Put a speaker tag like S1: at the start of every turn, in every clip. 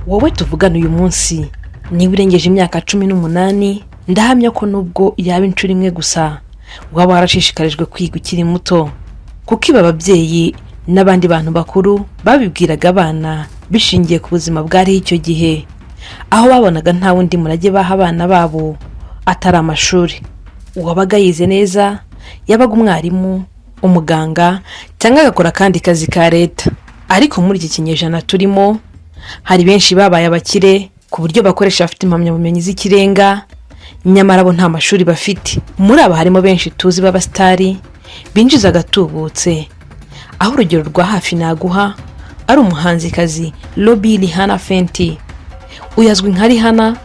S1: wowe tuvugana uyu munsi niba urengeje imyaka 18, ndahamya ko nubwo yaba inshuro imwe gusa waba warashishikarijwe kwiga ukiri muto, kuko iba ababyeyi n'abandi bantu bakuru babibwiraga abana bishingiye ku buzima bwari icyo gihe, aho babonaga nta wundi murage baha abana babo atari amashuri. Uwabaga yize neza yabaga umwarimu, umuganga cyangwa agakora kandi kazi ka leta. Ariko muri iki kinyejana turimo hari benshi babaye abakire ku buryo bakoresha bafite impamyabumenyi z'ikirenga, nyamara bo nta mashuri bafite. Muri aba harimo benshi tuzi b'abastari binjiza agatubutse, aho urugero rwa hafi naguha ari umuhanzikazi Robbie Rihanna Fenty. Uyazwi nka Rihanna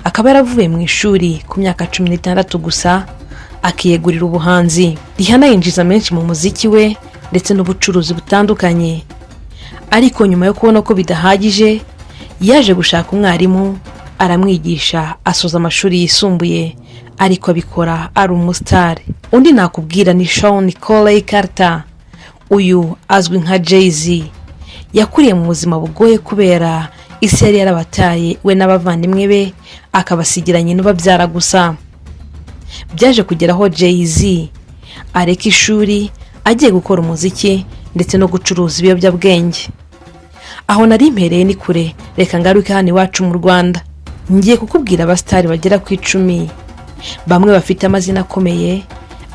S1: akaba yaravuye mu ishuri ku myaka 16 gusa akiyegurira ubuhanzi. Rihanna yinjiza menshi mu muziki we ndetse n'ubucuruzi butandukanye, ariko nyuma yo kubona ko bidahagije yaje gushaka umwarimu aramwigisha asoza amashuri yisumbuye, ariko abikora ari umustar. Undi nakubwira ni Sean Coley Carter. Uyu azwi nka Jay-Z, yakuriye mu buzima bugoye kubera isi yari yarabataye we n'abavandimwe be akabasigiranye n'ubabyara gusa. Byaje kugeraho Jay-Z areka ishuri agiye gukora umuziki ndetse no gucuruza ibiyobyabwenge. Aho nari mpereye ni kure, reka ngaruke hano iwacu mu Rwanda. Ngiye kukubwira abastari bagera ku 10, bamwe bafite amazina akomeye,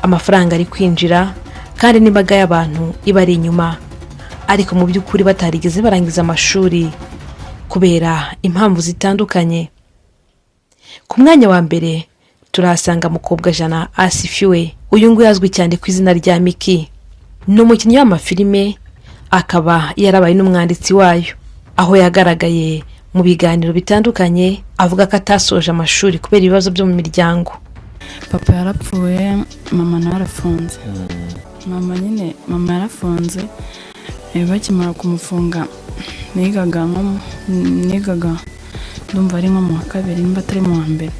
S1: amafaranga ari kwinjira kandi n'imbaga y'abantu ibari inyuma, ariko mu by'ukuri batarigeze barangiza amashuri kubera impamvu zitandukanye. Ku mwanya wa mbere turahasanga Mukobwa Jana Asifiwe. Uyu nguyu azwi cyane ku izina rya Miki. Ni umukinnyi w'amafilime akaba yarabaye n'umwanditsi wayo, aho yagaragaye mu biganiro bitandukanye avuga ko atasoje amashuri kubera ibibazo byo mu miryango.
S2: Papa yarapfuye, mama narafunze. Mama yarafunze, bakimara kumufunga nigaga ndumva ari nko mu wa kabiri nimba atari mu wa mbere.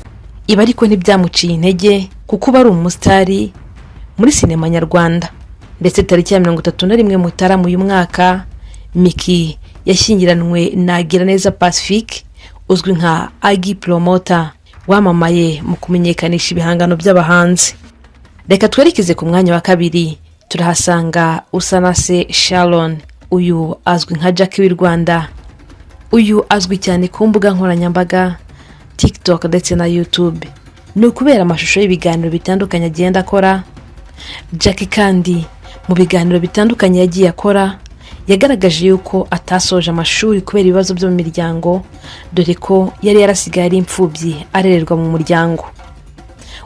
S1: Iba ariko ntibyamuciye intege kuko bari umustari muri sinema nyarwanda. Ndetse tariki ya 31 Mutarama uyu mwaka Miki yashyingiranwe na Giraneza Pacifique uzwi nka Agi Promoter, wamamaye mu kumenyekanisha ibihangano by'abahanzi. Reka twerekeze ku mwanya wa kabiri, turahasanga Usanase Sharon. Uyu azwi nka Jackie w'i Rwanda. Uyu azwi cyane ku mbuga nkoranyambaga TikTok ndetse na YouTube. Ni ukubera amashusho y'ibiganiro bitandukanye agenda akora. Jackie kandi mu biganiro bitandukanye yagiye akora yagaragaje yuko atasoje amashuri kubera ibibazo byo mu miryango, dore ko yari yarasigaye ari imfubyi arererwa mu muryango.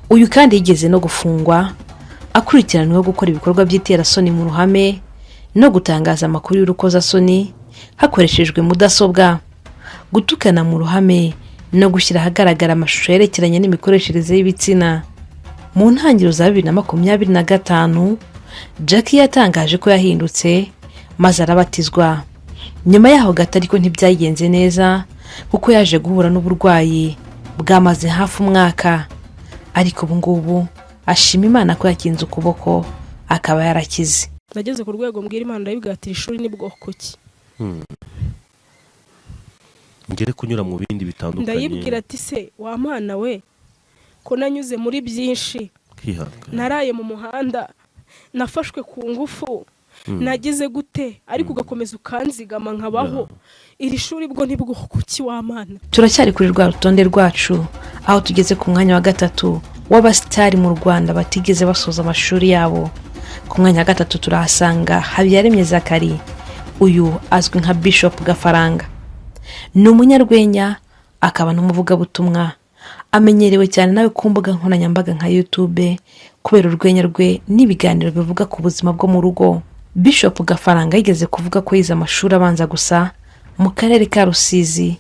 S1: Uyu kandi yigeze no gufungwa akurikiranweho gukora ibikorwa by'iterasoni mu ruhame no gutangaza amakuru y'urukozasoni hakoreshejwe mudasobwa, gutukana mu ruhame no gushyira ahagaragara amashusho yerekeranye n'imikoreshereze y'ibitsina. Mu ntangiriro za 2025 Jackie yatangaje ko yahindutse maze arabatizwa. Nyuma yaho gato ariko ntibyagenze neza kuko yaje guhura n'uburwayi bwamaze hafi umwaka, ariko ubu ngubu ashima Imana ko yakinze ukuboko akaba yarakize.
S3: Nageze ku rwego mbwira Imana ndayigatira ishuri ni bwoko ki.
S4: Ngere kunyura mu bindi bitandukanye.
S3: Ndayibwira ati se wa Mana we ko nanyuze muri byinshi, naraye mu muhanda, nafashwe ku ngufu, nagize gute, ariko ugakomeza ukanzigama nkabaho. Iri shuri bwo ni bwoko ki wa Mana.
S1: Turacyari kuri rwa rutonde rwacu aho tugeze ku mwanya wa 3 w'abastari mu Rwanda batigeze basoza amashuri yabo. Ku mwanya wa 3 turahasanga Habiyaremye Zakari. Uyu azwi nka Bishop Gafaranga. Ni umunyarwenya akaba n'umuvugabutumwa. Amenyerewe cyane nawe ku mbuga nkoranyambaga nka YouTube kubera urwenya rwe n'ibiganiro bivuga ku buzima bwo mu rugo. Bishop Gafaranga yigeze kuvuga ko yize amashuri abanza gusa mu karere ka Rusizi,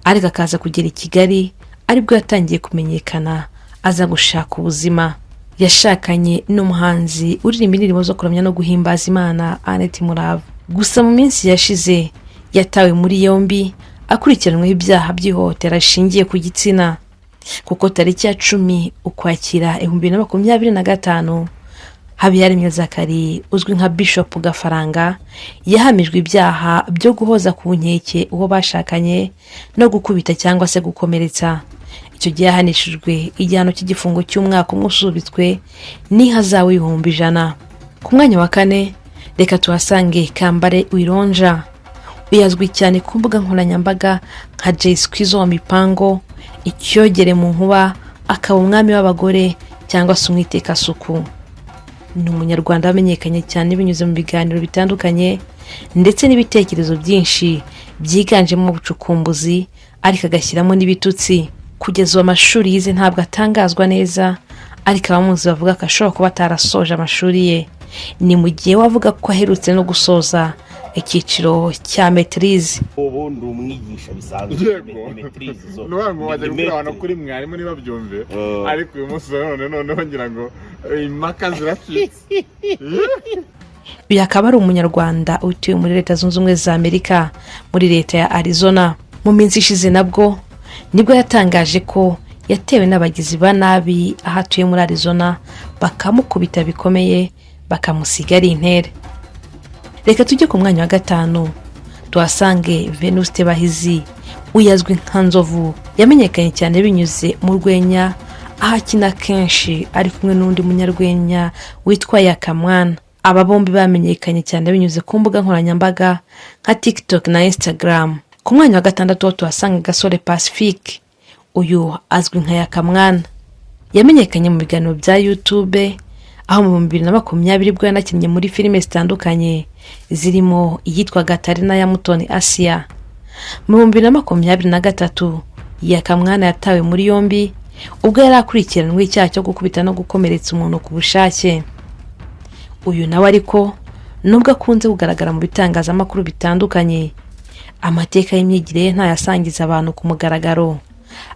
S1: ariko akaza kugera i Kigali aribwo yatangiye kumenyekana aza gushaka ubuzima. Yashakanye n'umuhanzi uririmba indirimbo zo kuramya no guhimbaza Imana Annette Murava. Gusa mu minsi yashize yatawe muri yombi akurikiranweho ibyaha by'ihohotera rishingiye ku gitsina, kuko tariki ya 10 Ukwakira 2025 Habiyaremye Zakari uzwi nka Bishop Gafaranga yahamijwe ibyaha byo guhoza ku nkeke uwo bashakanye no gukubita cyangwa se gukomeretsa. Icyo gihe yahanishijwe igihano cy'igifungo cy'umwaka umwe usubitswe n'ihazabu y'ibihumbi 100. Ku mwanya wa 4 reka tuhasange Kambare Wironja uyazwi cyane ku mbuga nkoranyambaga nka Jay Squeezo wa Mipango, Icyogere mu Nkuba, akaba umwami w'abagore cyangwa se umwitekasuku. Ni umunyarwanda wamenyekanye cyane binyuze mu biganiro bitandukanye ndetse n'ibitekerezo byinshi byiganjemo ubucukumbuzi, ariko agashyiramo n'ibitutsi. Kugeza amashuri yize ntabwo atangazwa neza, ariko abamuzi bavuga ko ashobora kuba atarasoje amashuri ye. Ni mu gihe wavuga ko aherutse no gusoza icyiciro cya maîtrise.
S5: Ubu ndi umwigisha bisanzwe maîtrise zo.
S6: N'uwangu waje gukorana kuri mwarimu niba byumve, ariko uyu munsi noneho ngira ngo impaka ziracitse.
S1: Uyu akaba ari umunyarwanda utuye muri Leta Zunze Ubumwe za Amerika muri leta ya Arizona. Mu minsi ishize nibwo yatangaje ko yatewe n'abagizi ba nabi aho atuye muri Arizona, bakamukubita bikomeye bakamusiga ari intere. Reka tujye ku mwanya wa 5 tuhasange Venuste Bahizi uyazwi nka Nzovu. Yamenyekanye cyane binyuze mu rwenya aho akina kenshi ari kumwe n'undi munyarwenya witwa Yakamwana. Aba bombi bamenyekanye cyane binyuze ku mbuga nkoranyambaga nka TikTok na Instagram. Ku mwanya wa 6 tuhasanga Gasore Pacifique. Uyu azwi nka Yakamwana yamenyekanye mu biganiro bya YouTube aho mu 2020 bwo yanakinnye muri filime zitandukanye zirimo iyitwa Gatarina ya Mutoni Asia. Mu 2023 Yakamwana yatawe muri yombi ubwo yari akurikiranwe icyaha cyo gukubita no gukomeretsa umuntu ku bushake. Uyu nawe ariko nubwo akunze kugaragara mu bitangazamakuru bitandukanye, amateka y'imyigire ye ntayasangiza abantu ku mugaragaro,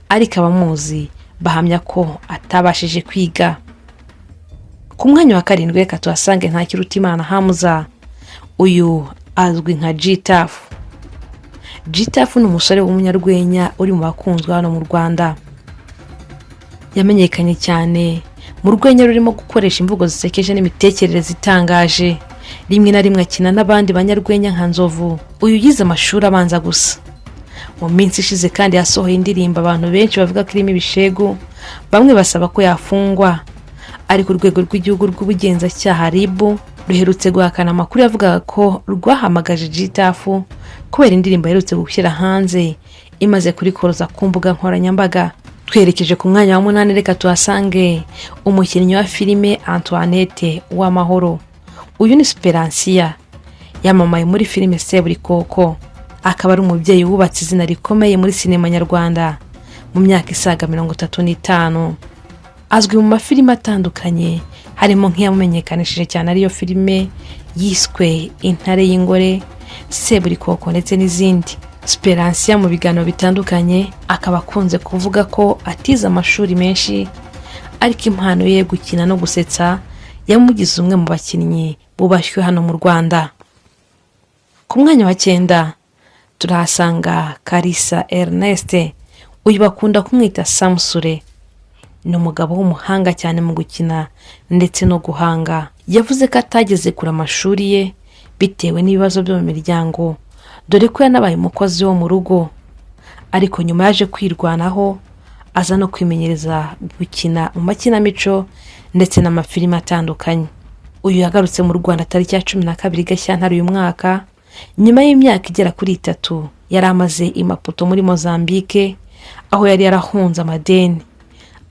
S1: ariko abamuzi bahamya ko atabashije kwiga. Ku mwanya wa 7 reka tuhasange Ntakirutimana Hamza. Uyu azwi nka G-Tough. G-Tough ni umusore w'umunyarwenya uri mu bakunzwe hano mu Rwanda. Yamenyekanye cyane mu rwenya rurimo gukoresha imvugo zisekeje n'imitekerereze itangaje. Rimwe na rimwe akina n'abandi banyarwenya nka Nzovu. Uyu yize amashuri abanza gusa. Mu minsi ishize kandi yasohoye indirimbo abantu benshi bavuga ko irimo ibishego, bamwe basaba ko yafungwa. Ariko urwego rw'igihugu rw'ubugenzacyaha RIB ruherutse guhakana amakuru yavugaga ko rwahamagaje G-Tough kubera indirimbo aherutse gushyira hanze imaze kurikoroza ku mbuga nkoranyambaga. Twerekeje ku mwanya wa 8 reka tuhasange umukinnyi wa filime Antoinette Uwamahoro. Uyu ni Speransia yamamaye muri filime Seburikoko, akaba ari umubyeyi wubatse izina rikomeye muri sinema nyarwanda mu myaka isaga 35. Azwi mu mafilime atandukanye harimo nk'iyamenyekanishije cyane ariyo filime yiswe Intare y'Ingore, Seburikoko ndetse n'izindi. Speransia mu biganiro bitandukanye akaba akunze kuvuga ko atize amashuri menshi, ariko impano ye gukina no gusetsa yamugize umwe mu bakinnyi bubashywe hano mu Rwanda. Ku mwanya wa 9 turahasanga Kalisa Ernest. Uyu bakunda kumwita Samsure. Ni umugabo w'umuhanga cyane mu gukina ndetse no guhanga. Yavuze ko atageze kure amashuri ye bitewe n'ibibazo byo mu miryango, dore ko yanabaye umukozi wo mu rugo, ariko nyuma yaje kwirwanaho aza no kwimenyereza gukina mu makinamico ndetse n'amafilime atandukanye. Uyu yagarutse mu Rwanda tariki ya 12 Gashyantare uyu mwaka, nyuma y'imyaka igera kuri 3 yari amaze i Maputo muri Mozambique aho yari yarahunze amadeni.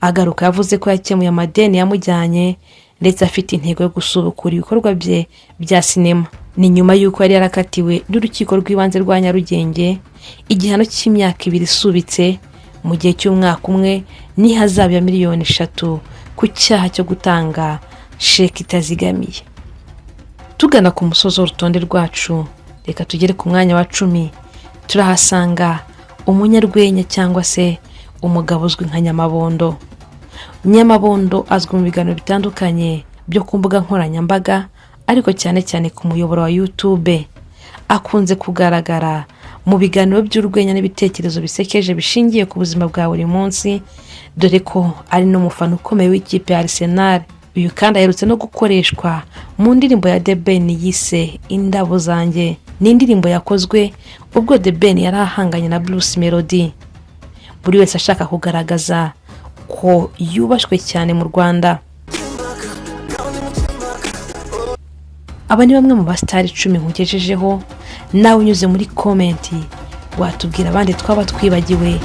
S1: Agaruka yavuze ko yakemuye amadeni yamujyanye ndetse afite intego yo gusubukura ibikorwa bye bya sinema. Ni nyuma y'uko yari yarakatiwe n'urukiko rw'ibanze rwa Nyarugenge igihano cy'imyaka 2 isubitse mu gihe cy'umwaka umwe n'ihazabu ya miliyoni 3 ku cyaha cyo gutanga sheki itazigamiye. Tugana ku musozo w'urutonde rwacu, reka tugere ku mwanya wa 10 turahasanga umunyarwenya cyangwa se umugabo uzwi nka Nyamabondo. Nyamabondo azwi mu biganiro bitandukanye byo ku mbuga nkoranyambaga, ariko cyane cyane ku muyoboro wa YouTube. Akunze kugaragara mu biganiro by'urwenya n'ibitekerezo bisekeje bishingiye ku buzima bwa buri munsi, dore ko ari n'umufana ukomeye w'ikipe ya Arsenal. uyu kandi aherutse no gukoreshwa mu ndirimbo ya The Ben yise Indabo zanjye. Ni indirimbo yakozwe ubwo The Ben yari ahanganye na Bruce Melody, buri wese ashaka kugaragaza ko yubashwe cyane mu Rwanda. Aba ni bamwe mu basitari 10 nkugejejeho, nawe unyuze muri komenti watubwira abandi twaba twibagiwe.